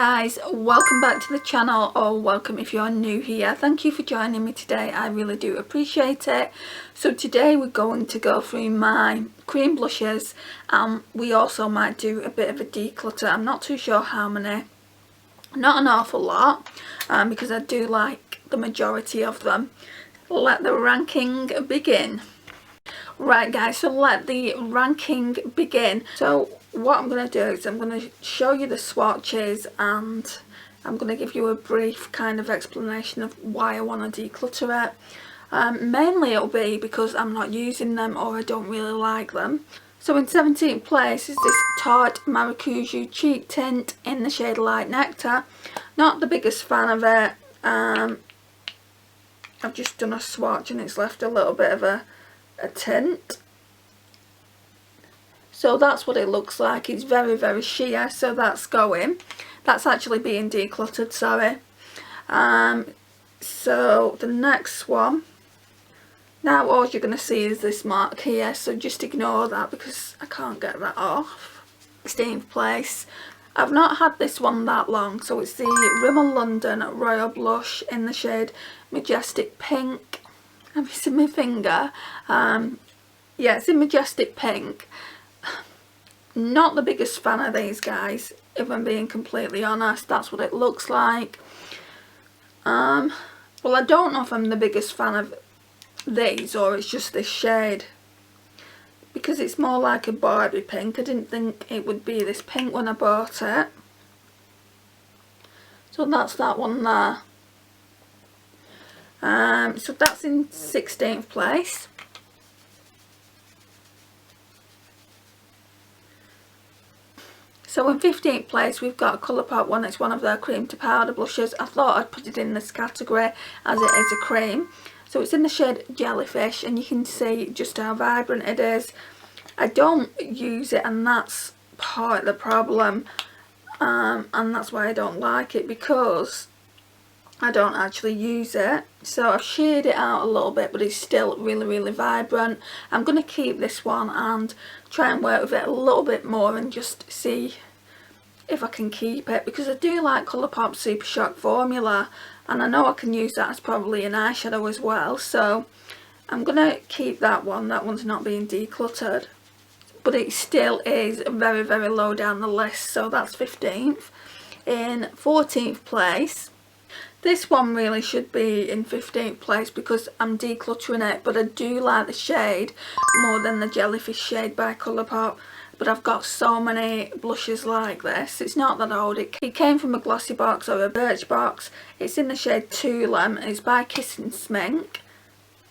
guys, welcome back to the channel, or welcome if you're new here. Thank you for joining me today, I really do appreciate it. So today we're going to go through my cream blushes, and we also might do a bit of a declutter. I'm not too sure how many, not an awful lot, because I do like the majority of them. Let the ranking begin. Right guys, so let the ranking begin. So what I'm going to do is I'm going to show you the swatches, and I'm going to give you a brief kind of explanation of why I want to declutter it. Mainly it'll be because I'm not using them or I don't really like them. So in 17th place is this Tarte Maracuja Cheek Tint in the shade Light Nectar. Not the biggest fan of it. I've just done a swatch and it's left a little bit of a tint. So that's what it looks like. It's very sheer, so that's going. That's actually being decluttered, sorry. So the next one, now all you're going to see is this mark here, so just ignore that because I can't get that off. 16th place, I've not had this one that long, so it's the Rimmel London Royal Blush in the shade Majestic Pink. Have you seen my finger? Yeah, it's in Majestic Pink. Not the biggest fan of these guys, if I'm being completely honest. That's what it looks like. Well, I don't know if I'm the biggest fan of these or it's just this shade, because it's more like a Barbie pink. I didn't think it would be this pink when I bought it. So that's that one there. So that's in 16th place. So in 15th place we've got a Colourpop one. It's one of their cream to powder blushes. I thought I'd put it in this category as it is a cream. So it's in the shade Jellyfish, and you can see just how vibrant it is. I don't use it, and that's part of the problem, and that's why I don't like it, because I don't actually use it. So I've shaded it out a little bit, but it's still really vibrant. I'm going to keep this one and try and work with it a little bit more and just see if I can keep it, because I do like Colourpop Super Shock formula, and I know I can use that as probably an eyeshadow as well. So I'm going to keep that one. That one's not being decluttered, but it still is very low down the list. So that's 15th. In 14th place, this one really should be in 15th place because I'm decluttering it, but I do like the shade more than the Jellyfish shade by Colourpop. But I've got so many blushes like this. It's not that old. It came from a glossy box or a birch box. It's in the shade Tulum. It's by Kiss and Smink.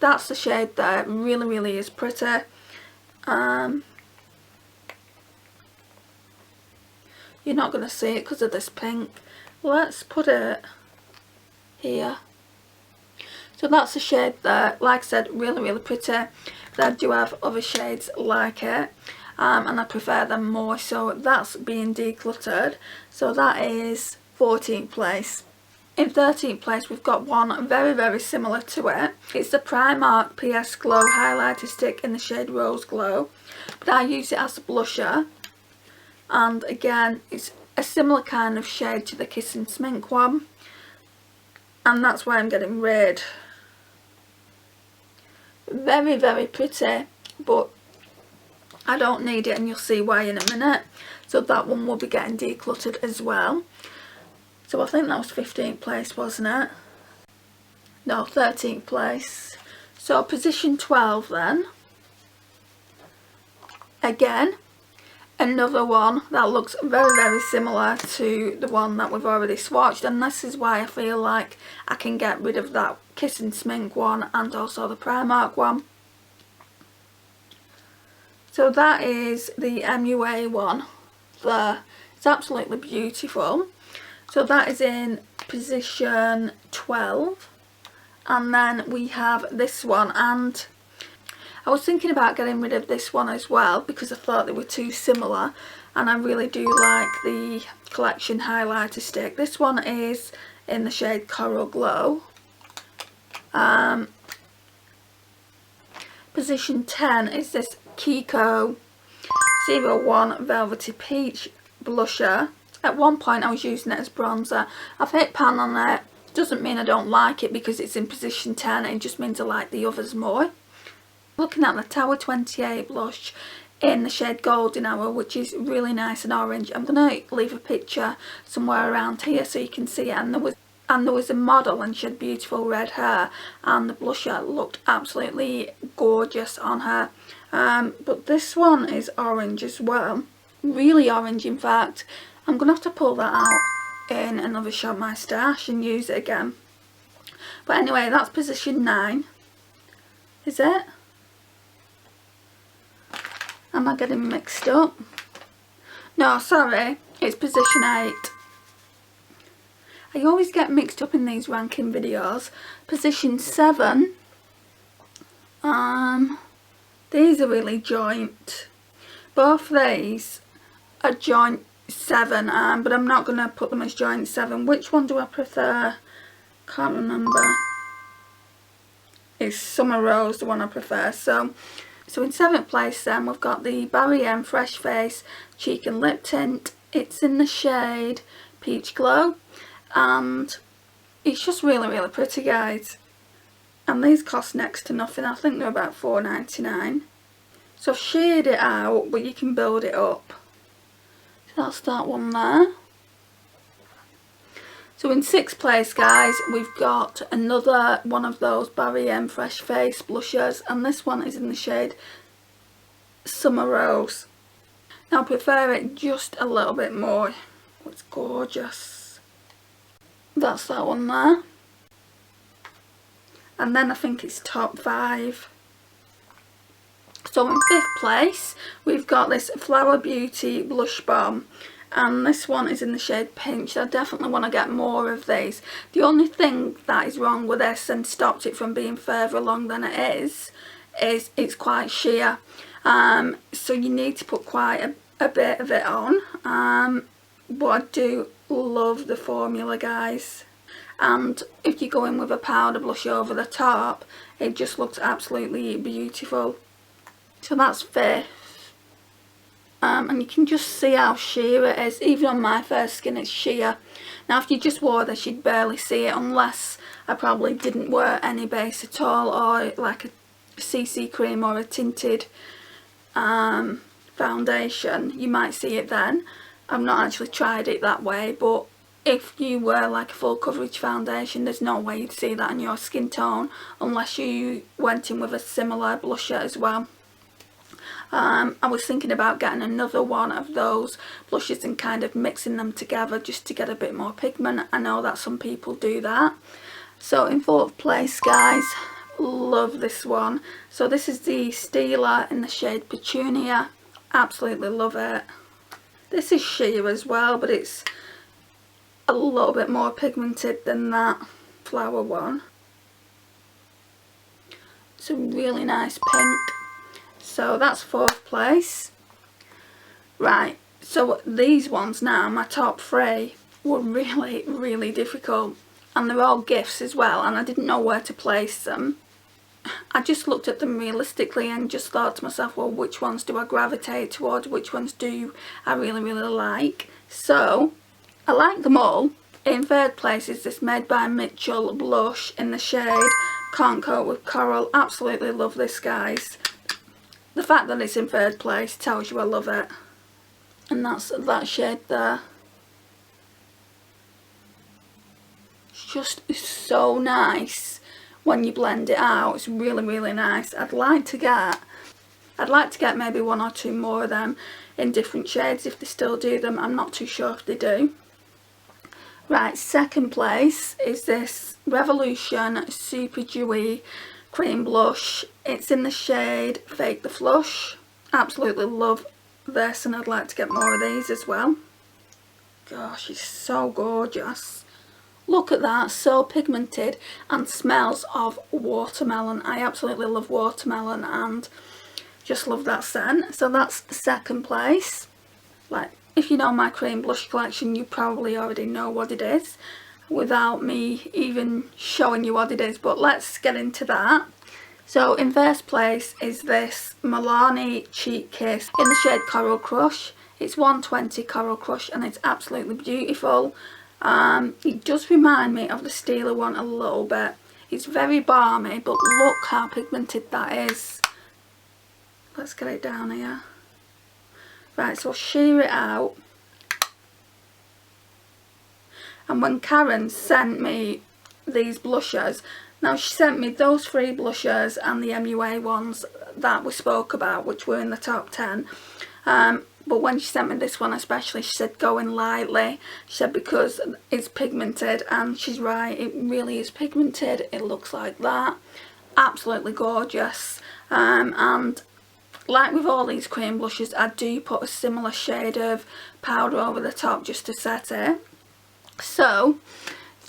That's the shade there. It really is pretty. You're not going to see it because of this pink. Let's put it here. So that's the shade there. Like I said, really pretty. But I do have other shades like it, and I prefer them more. So that's being decluttered. So that is 14th place. In 13th place we've got one very similar to it. It's the Primark PS Glow highlighter stick in the shade Rose Glow, but I use it as a blusher, and again it's a similar kind of shade to the Kiss and Smink one, and that's why I'm getting rid. Very pretty, but I don't need it, and you'll see why in a minute. So that one will be getting decluttered as well. So I think that was 15th place, wasn't it? No, 13th place. So position 12 then. Again, another one that looks very similar to the one that we've already swatched, and this is why I feel like I can get rid of that Kiss and Smink one and also the Primark one. So that is the MUA one there. It's absolutely beautiful. So that is in position 12, and then we have this one, and I was thinking about getting rid of this one as well because I thought they were too similar, and I really do like the Collection highlighter stick. This one is in the shade Coral Glow. Position 10 is this Kiko 01 Velvety Peach blusher. At one point I was using it as bronzer. I've hit pan on it. Doesn't mean I don't like it because it's in position 10. It just means I like the others more. Looking at the Tower 28 blush in the shade Golden Hour, which is really nice and orange. I'm going to leave a picture somewhere around here so you can see it. And there was a model and she had beautiful red hair, and the blusher looked absolutely gorgeous on her. But this one is orange as well. Really orange, in fact. I'm going to have to pull that out in another Shop My Stash and use it again. But anyway, that's position 9. Is it? Am I getting mixed up? No, sorry. It's position 8. I always get mixed up in these ranking videos. Position 7. These are really joint. Both these are joint 7, but I'm not going to put them as joint 7. Which one do I prefer? Can't remember. It's Summer Rose, the one I prefer. So in 7th place then we've got the Barium Fresh Face Cheek and Lip Tint. It's in the shade Peach Glow, and it's just really, really pretty, guys. And these cost next to nothing. I think they're about $4.99. So I've shaded it out, but you can build it up. So that's that one there. So in 6th place, guys, we've got another one of those Barium Fresh Face blushers, and this one is in the shade Summer Rose. Now I prefer it just a little bit more. It's gorgeous. That's that one there. And then I think it's top 5. So in 5th place, we've got this Flower Beauty Blush Balm. And this one is in the shade Pinch. I definitely want to get more of these. The only thing that is wrong with this and stopped it from being further along than it is it's quite sheer. So you need to put quite a bit of it on. But I do love the formula, guys. And if you go in with a powder blush over the top, it just looks absolutely beautiful. So that's 5th. And you can just see how sheer it is. Even on my fair skin it's sheer. Now if you just wore this you'd barely see it, unless I probably didn't wear any base at all, or like a CC cream or a tinted foundation. You might see it then. I've not actually tried it that way, but if you wear like a full coverage foundation, there's no way you'd see that in your skin tone unless you went in with a similar blusher as well. I was thinking about getting another one of those blushes and kind of mixing them together just to get a bit more pigment. I know that some people do that. So in 4th place, guys, love this one. So this is the Steeler in the shade Petunia. Absolutely love it. This is sheer as well, but it's a little bit more pigmented than that flower one. It's a really nice pink. So that's 4th place. Right, so these ones now, my top 3, were really, really difficult. And they're all gifts as well, and I didn't know where to place them. I just looked at them realistically and just thought to myself, well, which ones do I gravitate towards? Which ones do I really, really like? So, I like them all. In 3rd place is this Made by Mitchell blush in the shade Can't Cope with Coral. Absolutely love this, guys. The fact that it's in 3rd place tells you I love it. And that's that shade there. It's just so nice when you blend it out. It's really, really nice. I'd like to get maybe 1 or 2 more of them in different shades if they still do them. I'm not too sure if they do. Right, 2nd place is this Revolution Super Dewy cream blush. It's in the shade Fake the Flush. Absolutely love this, and I'd like to get more of these as well. Gosh, it's so gorgeous. Look at that, so pigmented and smells of watermelon. I absolutely love watermelon and just love that scent. So that's 2nd place. Like, if you know my cream blush collection, you probably already know what it is without me even showing you what it is, but let's get into that. So in 1st place is this Milani Cheek Kiss in the shade Coral Crush. It's 120 Coral Crush and it's absolutely beautiful. It does remind me of the Steeler one a little bit. It's very balmy, but look how pigmented that is. Let's get it down here. Right, so I'll sheer it out. And when Karen sent me these blushes, now she sent me those 3 blushes and the MUA ones that we spoke about, which were in the top 10. But when she sent me this one especially, she said go in lightly. She said because it's pigmented, and she's right, it really is pigmented. It looks like that. Absolutely gorgeous. And like with all these cream blushes, I do put a similar shade of powder over the top just to set it. So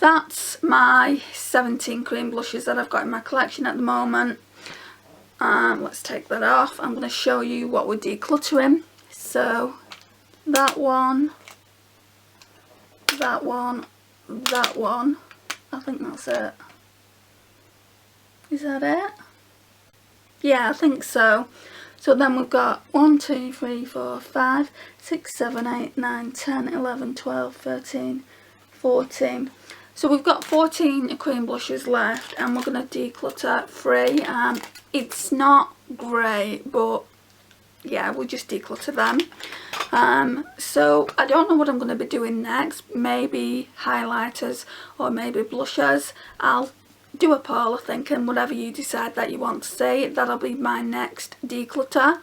that's my 17 cream blushes that I've got in my collection at the moment. Let's take that off. I'm going to show you what we're decluttering. So that one, that one, that one. I think that's it. Is that it? Yeah, I think so. So then we've got 1, 2, 3, 4, 5, 6, 7, 8, 9, 10, 11, 12, 13, 14. So we've got 14 cream blushes left, and we're going to declutter 3. It's not great, but yeah, we'll just declutter them. So I don't know what I'm going to be doing next. Maybe highlighters or maybe blushers. I'll do a poll, I think, and whatever you decide that you want to see, that'll be my next declutter.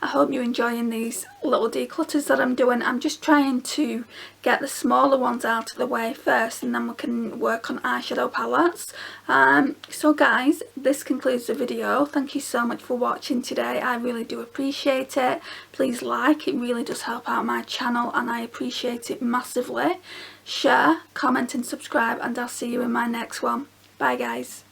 I hope you're enjoying these little declutters that I'm doing. I'm just trying to get the smaller ones out of the way first, and then we can work on eyeshadow palettes. So guys, this concludes the video. Thank you so much for watching today. I really do appreciate it. Please like, it really does help out my channel and I appreciate it massively. Share, comment and subscribe, and I'll see you in my next one. Bye guys.